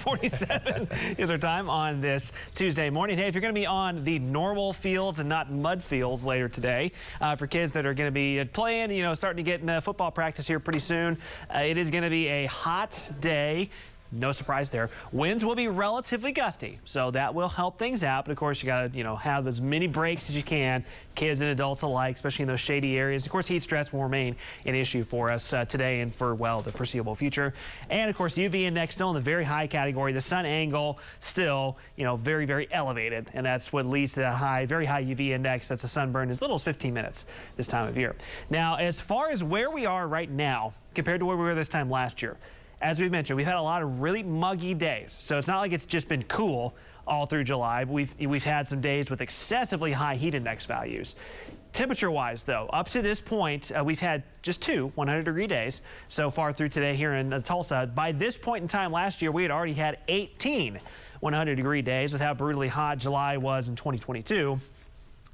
47 is our time on this Tuesday morning. Hey, if you're going to be on the normal fields and not mud fields later today, for kids that are going to be playing, starting to get in football practice here pretty soon, it is going to be a hot day. No surprise there. Winds will be relatively gusty, so that will help things out. But of course, you got to, have as many breaks as you can, kids and adults alike, especially in those shady areas. Of course, heat stress will remain an issue for us today and for, well, the foreseeable future. And of course, the UV index still in the very high category. The sun angle still, very, very elevated, and that's what leads to that very high UV index. That's a sunburn as little as 15 minutes this time of year. Now, as far as where we are right now compared to where we were this time last year, as we've mentioned, we've had a lot of really muggy days, so it's not like it's just been cool all through July. We've had some days with excessively high heat index values. Temperature-wise, though, up to this point, we've had just 2 100-degree days so far through today here in Tulsa. By this point in time last year, we had already had 18 100-degree days with how brutally hot July was in 2022.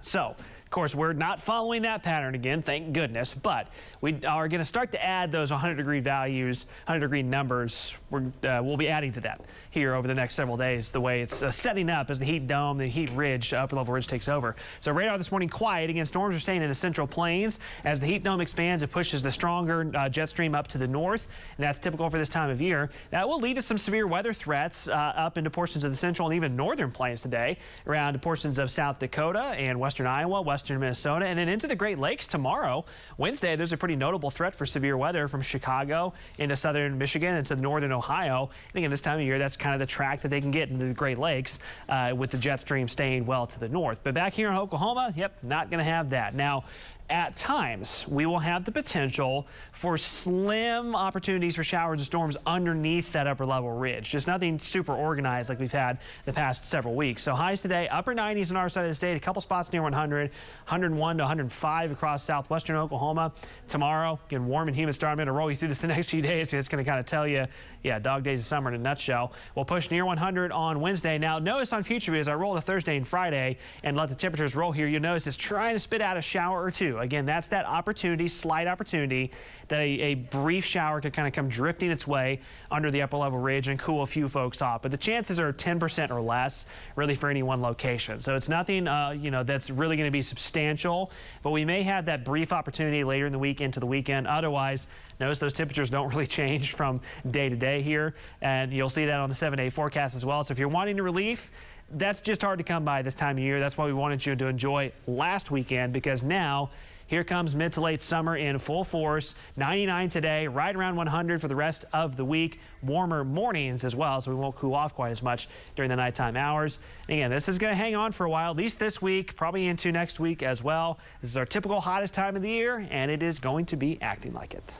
So, of course, we're not following that pattern again, thank goodness, but we are going to start to add those 100-degree values, 100-degree numbers. We'll be adding to that here over the next several days, the way it's setting up as the heat dome, the heat ridge, upper level ridge takes over. So radar this morning quiet. Again, storms are staying in the central plains. As the heat dome expands, it pushes the stronger jet stream up to the north, and that's typical for this time of year. That will lead to some severe weather threats up into portions of the central and even northern plains today, around portions of South Dakota and western Iowa, western Minnesota, and then into the Great Lakes tomorrow. Wednesday, there's a pretty notable threat for severe weather from Chicago into southern Michigan and to northern Ohio. And again, this time of year, that's kind of the track that they can get into the Great Lakes with the jet stream staying well to the north. But back here in Oklahoma, yep, not going to have that. Now, at times, we will have the potential for slim opportunities for showers and storms underneath that upper level ridge. Just nothing super organized like we've had the past several weeks. So highs today, upper 90s on our side of the state, a couple spots near 100, 101 to 105 across southwestern Oklahoma. Tomorrow, again, warm and humid start. I'm going to roll you through this the next few days. It's going to kind of tell you, yeah, dog days of summer in a nutshell. We'll push near 100 on Wednesday. Now, notice on future views, I roll to Thursday and Friday and let the temperatures roll here. You'll notice it's trying to spit out a shower or two. Again, that's that opportunity, slight opportunity, that a brief shower could kind of come drifting its way under the upper level ridge and cool a few folks off. But the chances are 10% or less, really, for any one location. So it's nothing, that's really going to be substantial. But we may have that brief opportunity later in the week into the weekend. Otherwise, notice those temperatures don't really change from day to day here. And you'll see that on the 7-day forecast as well. So if you're wanting relief, that's just hard to come by this time of year. That's why we wanted you to enjoy last weekend, because now here comes mid to late summer in full force. 99 today, right around 100 for the rest of the week. Warmer mornings as well, so we won't cool off quite as much during the nighttime hours. And again, this is going to hang on for a while, at least this week, probably into next week as well. This is our typical hottest time of the year, and it is going to be acting like it.